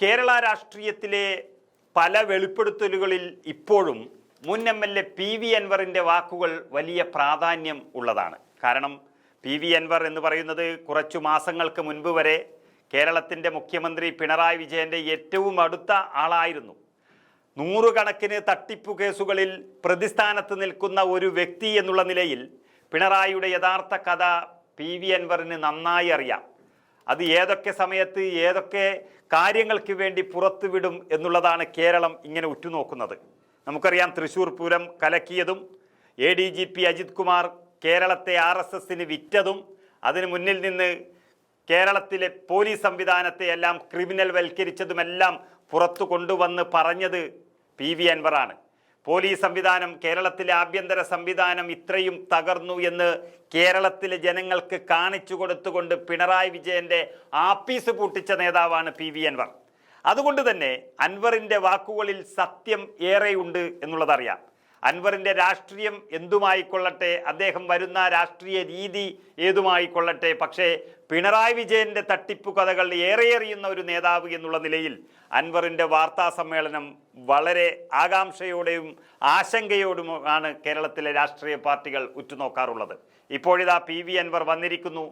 കേരള രാഷ്ട്രീയത്തിലെ പല വെളിപ്പെടുത്തലുകളിൽ ഇപ്പോഴും മുൻ എം.എൽ.എ. പി.വി. അൻവറിൻ്റെ വാക്കുകൾ വലിയ പ്രാധാന്യം ഉള്ളതാണ്. കാരണം പി.വി. അൻവർ എന്ന് പറയുന്നത് കുറച്ചു മാസങ്ങൾക്ക് മുൻപ് വരെ കേരളത്തിൻ്റെ മുഖ്യമന്ത്രി പിണറായി വിജയൻ്റെ ഏറ്റവും അടുത്ത ആളായിരുന്നു. നൂറുകണക്കിന് തട്ടിപ്പു കേസുകളിൽ പ്രതിസ്ഥാനത്ത് നിൽക്കുന്ന ഒരു വ്യക്തി എന്നുള്ള നിലയിൽ പിണറായിയുടെ യഥാർത്ഥ കഥ പി.വി. അൻവറിന് നന്നായി അറിയാം. അത് ഏതൊക്കെ സമയത്ത് ഏതൊക്കെ കാര്യങ്ങൾക്ക് വേണ്ടി പുറത്തുവിടും എന്നുള്ളതാണ് കേരളം ഇങ്ങനെ ഉറ്റുനോക്കുന്നത്. നമുക്കറിയാം, തൃശ്ശൂർ പൂരം കലക്കിയതും ADGP അജിത് കുമാർ കേരളത്തെ RSSന് വിറ്റതും അതിന് മുന്നിൽ നിന്ന് കേരളത്തിലെ പോലീസ് സംവിധാനത്തെ എല്ലാം ക്രിമിനൽ വൽക്കരിച്ചതുമെല്ലാം പുറത്തു കൊണ്ടുവന്ന് പറഞ്ഞത് പി.വി. അൻവറാണ്. പോലീസ് സംവിധാനം, കേരളത്തിലെ ആഭ്യന്തര സംവിധാനം ഇത്രയും തകർന്നു എന്ന് കേരളത്തിലെ ജനങ്ങൾക്ക് കാണിച്ചു കൊടുത്തുകൊണ്ട് പിണറായി വിജയൻ്റെ ആപ്പീസ് പൂട്ടിച്ച നേതാവാണ് പി.വി. അൻവർ. അതുകൊണ്ട് തന്നെ അൻവറിൻ്റെ വാക്കുകളിൽ സത്യം ഏറെയുണ്ട് എന്നുള്ളതറിയാം. അൻവറിൻ്റെ രാഷ്ട്രീയം എന്തുമായിക്കൊള്ളട്ടെ, അദ്ദേഹം വരുന്ന രാഷ്ട്രീയ രീതി ഏതുമായിക്കൊള്ളട്ടെ, പക്ഷേ പിണറായി വിജയൻ്റെ തട്ടിപ്പു കഥകൾ ഏറെയറിയുന്ന ഒരു നേതാവ് എന്നുള്ള നിലയിൽ അൻവറിൻ്റെ വാർത്താ സമ്മേളനം വളരെ ആകാംക്ഷയോടെയും ആശങ്കയോടുമാണ് കേരളത്തിലെ രാഷ്ട്രീയ പാർട്ടികൾ ഉറ്റുനോക്കാറുള്ളത്. ഇപ്പോഴിതാ പി.വി. അൻവർ വന്നിരിക്കുന്നു.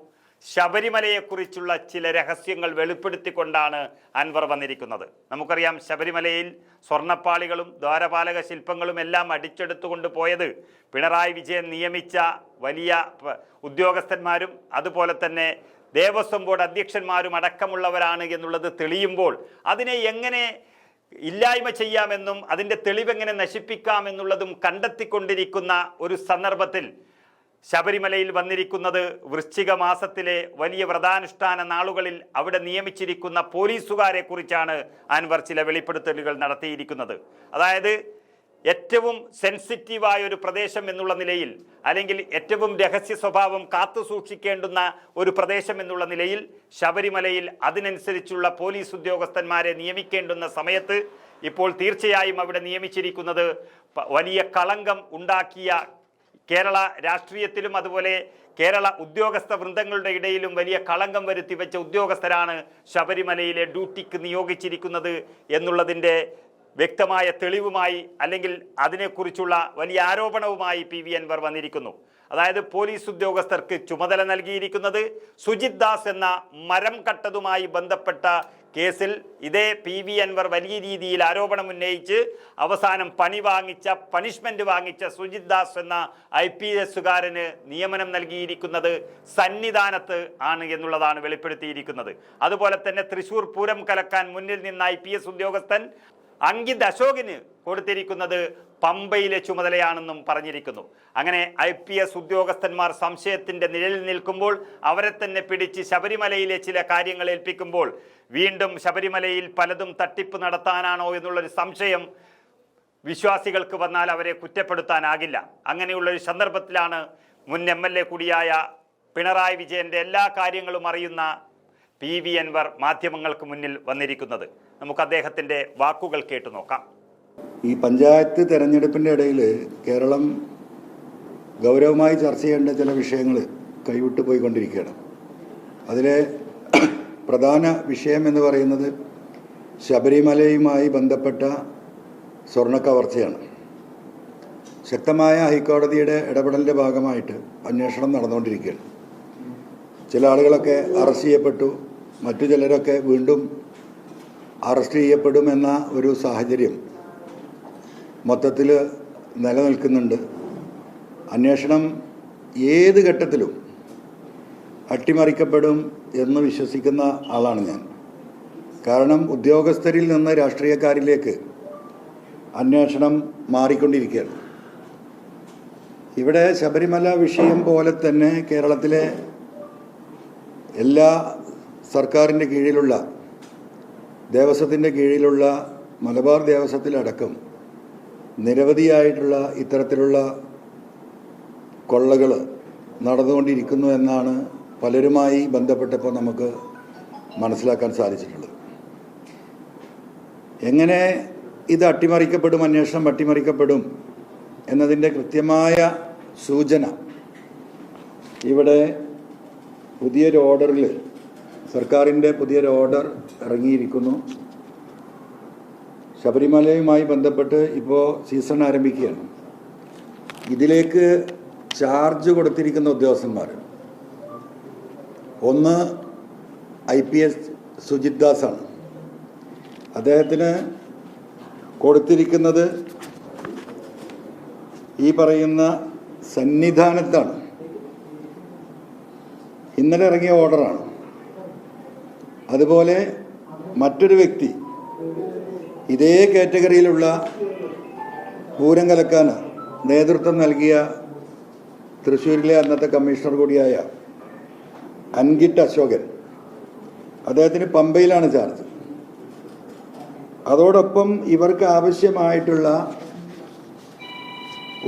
ശബരിമലയെക്കുറിച്ചുള്ള ചില രഹസ്യങ്ങൾ വെളിപ്പെടുത്തിക്കൊണ്ടാണ് അൻവർ വന്നിരിക്കുന്നത്. നമുക്കറിയാം, ശബരിമലയിൽ സ്വർണ്ണപ്പാളികളും ദ്വാരപാലക ശില്പങ്ങളും എല്ലാം അടിച്ചെടുത്തുകൊണ്ട് പോയത് പിണറായി വിജയൻ നിയമിച്ച വലിയ ഉദ്യോഗസ്ഥന്മാരും അതുപോലെ തന്നെ ദേവസ്വം ബോർഡ് അധ്യക്ഷന്മാരും അടക്കമുള്ളവരാണ് എന്നുള്ളത് തെളിയുമ്പോൾ അതിനെ എങ്ങനെ ഇല്ലായ്മ ചെയ്യാമെന്നും അതിൻ്റെ തെളിവെങ്ങനെ നശിപ്പിക്കാമെന്നുള്ളതും കണ്ടെത്തിക്കൊണ്ടിരിക്കുന്ന ഒരു സന്ദർഭത്തിൽ ശബരിമലയിൽ വന്നിരിക്കുന്നത് വൃശ്ചിക മാസത്തിലെ വലിയ വ്രതാനുഷ്ഠാന നാളുകളിൽ അവിടെ നിയമിച്ചിരിക്കുന്ന പോലീസുകാരെ കുറിച്ചാണ് അൻവർ ചില വെളിപ്പെടുത്തലുകൾ നടത്തിയിരിക്കുന്നത്. അതായത് ഏറ്റവും സെൻസിറ്റീവായ ഒരു പ്രദേശം എന്നുള്ള നിലയിൽ, അല്ലെങ്കിൽ ഏറ്റവും രഹസ്യ സ്വഭാവം കാത്തു സൂക്ഷിക്കേണ്ടുന്ന ഒരു പ്രദേശം എന്നുള്ള നിലയിൽ ശബരിമലയിൽ അതിനനുസരിച്ചുള്ള പോലീസ് ഉദ്യോഗസ്ഥന്മാരെ നിയമിക്കേണ്ടുന്ന സമയത്ത് ഇപ്പോൾ തീർച്ചയായും അവിടെ നിയമിച്ചിരിക്കുന്നത് വലിയ കളങ്കം ഉണ്ടാക്കിയ, കേരള രാഷ്ട്രീയത്തിലും അതുപോലെ കേരള ഉദ്യോഗസ്ഥ വൃന്ദങ്ങളുടെ ഇടയിലും വലിയ കളങ്കം വരുത്തി വെച്ച ഉദ്യോഗസ്ഥരാണ് ശബരിമലയിലെ ഡ്യൂട്ടിക്ക് നിയോഗിച്ചിരിക്കുന്നത് എന്നുള്ളതിൻ്റെ വ്യക്തമായ തെളിവുമായി, അല്ലെങ്കിൽ അതിനെക്കുറിച്ചുള്ള വലിയ ആരോപണവുമായി പി.വി. അൻവർ വന്നിരിക്കുന്നു. അതായത് പോലീസ് ഉദ്യോഗസ്ഥർക്ക് ചുമതല നൽകിയിരിക്കുന്നത് സുജിത് ദാസ് എന്ന മരം കട്ടതുമായി ബന്ധപ്പെട്ട കേസിൽ ഇതേ പി.വി. അൻവർ വലിയ രീതിയിൽ ആരോപണം ഉന്നയിച്ച് അവസാനം പണിഷ്മെന്റ് വാങ്ങിച്ച സുജിത് ദാസ് എന്ന IPSകാരന് നിയമനം നൽകിയിരിക്കുന്നത് സന്നിധാനത്ത് ആണ് എന്നുള്ളതാണ് വെളിപ്പെടുത്തിയിരിക്കുന്നത്. അതുപോലെ തന്നെ തൃശ്ശൂർ പൂരം കലക്കാൻ മുന്നിൽ നിന്ന IPS ഉദ്യോഗസ്ഥൻ അങ്കിത് അശോകിന് കൊടുത്തിരിക്കുന്നത് പമ്പയിലെ ചുമതലയാണെന്നും പറഞ്ഞിരിക്കുന്നു. അങ്ങനെ IPS ഉദ്യോഗസ്ഥന്മാർ സംശയത്തിൻ്റെ നിഴലിൽ നിൽക്കുമ്പോൾ അവരെ തന്നെ പിടിച്ച് ശബരിമലയിലെ ചില കാര്യങ്ങൾ ഏൽപ്പിക്കുമ്പോൾ വീണ്ടും ശബരിമലയിൽ പലതും തട്ടിപ്പ് നടത്താനാണോ എന്നുള്ളൊരു സംശയം വിശ്വാസികൾക്ക് വന്നാൽ അവരെ കുറ്റപ്പെടുത്താനാകില്ല. അങ്ങനെയുള്ളൊരു സന്ദർഭത്തിലാണ് മുൻ MLA കൂടിയായ പിണറായി വിജയൻ്റെ എല്ലാ കാര്യങ്ങളും അറിയുന്ന പി.വി. അൻവർ മാധ്യമങ്ങൾക്ക് മുന്നിൽ വന്നിരിക്കുന്നത്. നമുക്ക് അദ്ദേഹത്തിൻ്റെ വാക്കുകൾ കേട്ടു നോക്കാം. ഈ പഞ്ചായത്ത് തെരഞ്ഞെടുപ്പിൻ്റെ ഇടയിൽ കേരളം ഗൗരവമായി ചർച്ച ചെയ്യേണ്ട ചില വിഷയങ്ങൾ കൈവിട്ടു പോയിക്കൊണ്ടിരിക്കുകയാണ്. അതിലെ പ്രധാന വിഷയം എന്ന് പറയുന്നത് ശബരിമലയുമായി ബന്ധപ്പെട്ട സ്വർണ്ണക്കവർച്ചയാണ്. ശക്തമായ ഹൈക്കോടതിയുടെ ഇടപെടലിൻ്റെ ഭാഗമായിട്ട് അന്വേഷണം നടന്നുകൊണ്ടിരിക്കുകയാണ്. ചില ആളുകളൊക്കെ അറസ്റ്റ് ചെയ്യപ്പെട്ടു, മറ്റു ചിലരൊക്കെ വീണ്ടും അറസ്റ്റ് ചെയ്യപ്പെടുമെന്ന ഒരു സാഹചര്യം മൊത്തത്തിൽ നിലനിൽക്കുന്നുണ്ട്. അന്വേഷണം ഏത് ഘട്ടത്തിലും അട്ടിമറിക്കപ്പെടും എന്ന് വിശ്വസിക്കുന്ന ആളാണ് ഞാൻ. കാരണം ഉദ്യോഗസ്ഥരിൽ നിന്ന് രാഷ്ട്രീയക്കാരിലേക്ക് അന്വേഷണം മാറിക്കൊണ്ടിരിക്കുകയാണ്. ഇവിടെ ശബരിമല വിഷയം പോലെ തന്നെ കേരളത്തിലെ എല്ലാ സർക്കാരിൻ്റെ കീഴിലുള്ള ദേവസ്വത്തിൻ്റെ കീഴിലുള്ള മലബാർ ദേവസ്വത്തിലടക്കം നിരവധിയായിട്ടുള്ള ഇത്തരത്തിലുള്ള കൊള്ളകൾ നടന്നുകൊണ്ടിരിക്കുന്നു എന്നാണ് പലരുമായി ബന്ധപ്പെട്ടപ്പോൾ നമുക്ക് മനസ്സിലാക്കാൻ സാധിച്ചിട്ടുള്ളത്. എങ്ങനെ ഇത് അട്ടിമറിക്കപ്പെടും, അന്വേഷണം അട്ടിമറിക്കപ്പെടും എന്നതിൻ്റെ കൃത്യമായ സൂചന ഇവിടെ പുതിയൊരു ഓർഡറിൽ, സർക്കാരിൻ്റെ പുതിയൊരു ഓർഡർ ഇറങ്ങിയിരിക്കുന്നു. ശബരിമലയുമായി ബന്ധപ്പെട്ട് ഇപ്പോൾ സീസൺ ആരംഭിക്കുകയാണ്. ഇതിലേക്ക് ചാർജ് കൊടുത്തിരിക്കുന്ന ഉദ്യോഗസ്ഥന്മാർ, ഒന്ന് IPS സുജിത് ദാസാണ്. അദ്ദേഹത്തിന് കൊടുത്തിരിക്കുന്നത് ഈ പറയുന്ന സന്നിധാനത്താണ്. ഇന്നലെ ഇറങ്ങിയ ഓർഡറാണ്. അതുപോലെ മറ്റൊരു വ്യക്തി ഇതേ കാറ്റഗറിയിലുള്ള പൂരം കലക്കാൻ നേതൃത്വം നൽകിയ തൃശ്ശൂരിലെ അന്നത്തെ കമ്മീഷണർ കൂടിയായ അൻകിട്ട് അശോകൻ, അദ്ദേഹത്തിന് പമ്പയിലാണ് ചാർജ്. അതോടൊപ്പം ഇവർക്ക് ആവശ്യമായിട്ടുള്ള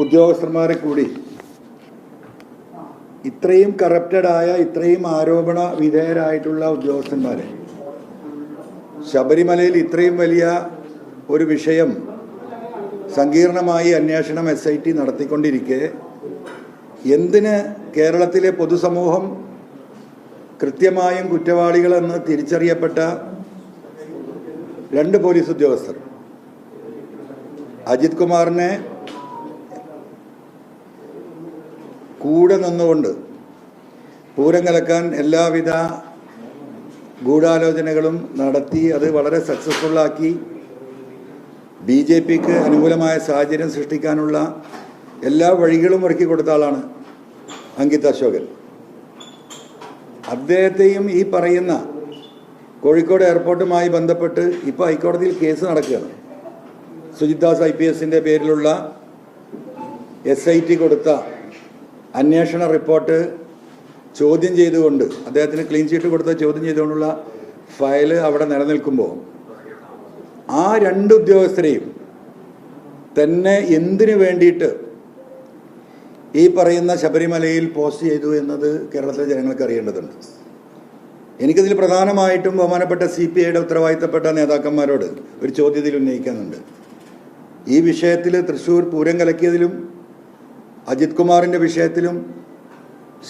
ഉദ്യോഗസ്ഥന്മാരെ കൂടി ഇത്രയും കറപ്റ്റഡായ, ഇത്രയും ആരോപണ വിധേയരായിട്ടുള്ള ഉദ്യോഗസ്ഥന്മാരെ ശബരിമലയിൽ ഇത്രയും വലിയ ഒരു വിഷയം സങ്കീർണമായി അന്വേഷണം SIT നടത്തിക്കൊണ്ടിരിക്കെ എന്തിന് കേരളത്തിലെ പൊതുസമൂഹം കൃത്യമായും കുറ്റവാളികളെന്ന് തിരിച്ചറിയപ്പെട്ട 2 പോലീസ് ഉദ്യോഗസ്ഥർ അജിത് കുമാറിനെ കൂടെ നിന്നുകൊണ്ട് പൂരം കലക്കാൻ എല്ലാവിധ ഗൂഢാലോചനകളും നടത്തി അത് വളരെ സക്സസ്ഫുള്ളാക്കി BJPക്ക് അനുകൂലമായ സാഹചര്യം സൃഷ്ടിക്കാനുള്ള എല്ലാ വഴികളും ഒരുക്കി കൊടുത്ത ആളാണ് അങ്കിത് അശോകൻ. അദ്ദേഹത്തെയും ഈ പറയുന്ന കോഴിക്കോട് എയർപോർട്ടുമായി ബന്ധപ്പെട്ട് ഇപ്പോൾ ഹൈക്കോടതിയിൽ കേസ് നടക്കുകയാണ്. സുജിത് ദാസ് IPSന്റെ പേരിലുള്ള SIT കൊടുത്ത അന്വേഷണ റിപ്പോർട്ട് ചോദ്യം ചെയ്തുകൊണ്ട്, അദ്ദേഹത്തിന് ക്ലീൻ ചീറ്റ് കൊടുത്ത ചോദ്യം ചെയ്തുകൊണ്ടുള്ള ഫയല് അവിടെ നിലനിൽക്കുമ്പോൾ ആ 2 ഉദ്യോഗസ്ഥരെയും തന്നെ എന്തിനു വേണ്ടിയിട്ട് ഈ പറയുന്ന ശബരിമലയിൽ പോസ്റ്റ് ചെയ്തു എന്നത് കേരളത്തിലെ ജനങ്ങൾക്ക് അറിയേണ്ടതുണ്ട്. എനിക്കതിൽ പ്രധാനമായിട്ടും ബഹുമാനപ്പെട്ട CPIയുടെ ഉത്തരവാദിത്തപ്പെട്ട നേതാക്കന്മാരോട് ഒരു ചോദ്യത്തിൽ ഉന്നയിക്കാനുണ്ട്. ഈ വിഷയത്തിൽ തൃശ്ശൂർ പൂരം കലക്കിയതിലും അജിത് കുമാറിൻ്റെ വിഷയത്തിലും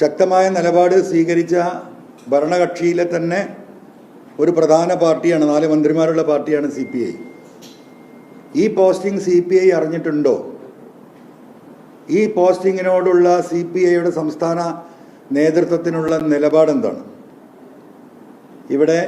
ശക്തമായ നിലപാട് സ്വീകരിച്ച ഭരണകക്ഷിയിലെ തന്നെ ഒരു പ്രധാന പാർട്ടിയാണ്, 4 മന്ത്രിമാരുള്ള പാർട്ടിയാണ് CPI. ഈ പോസ്റ്റിംഗ് CPI അറിഞ്ഞിട്ടുണ്ടോ? ഈ പോസ്റ്റിങ്ങിനോടുള്ള CPIയുടെ സംസ്ഥാന നേതൃത്വത്തിനുള്ള നിലപാടെന്താണ്? ഇവിടെ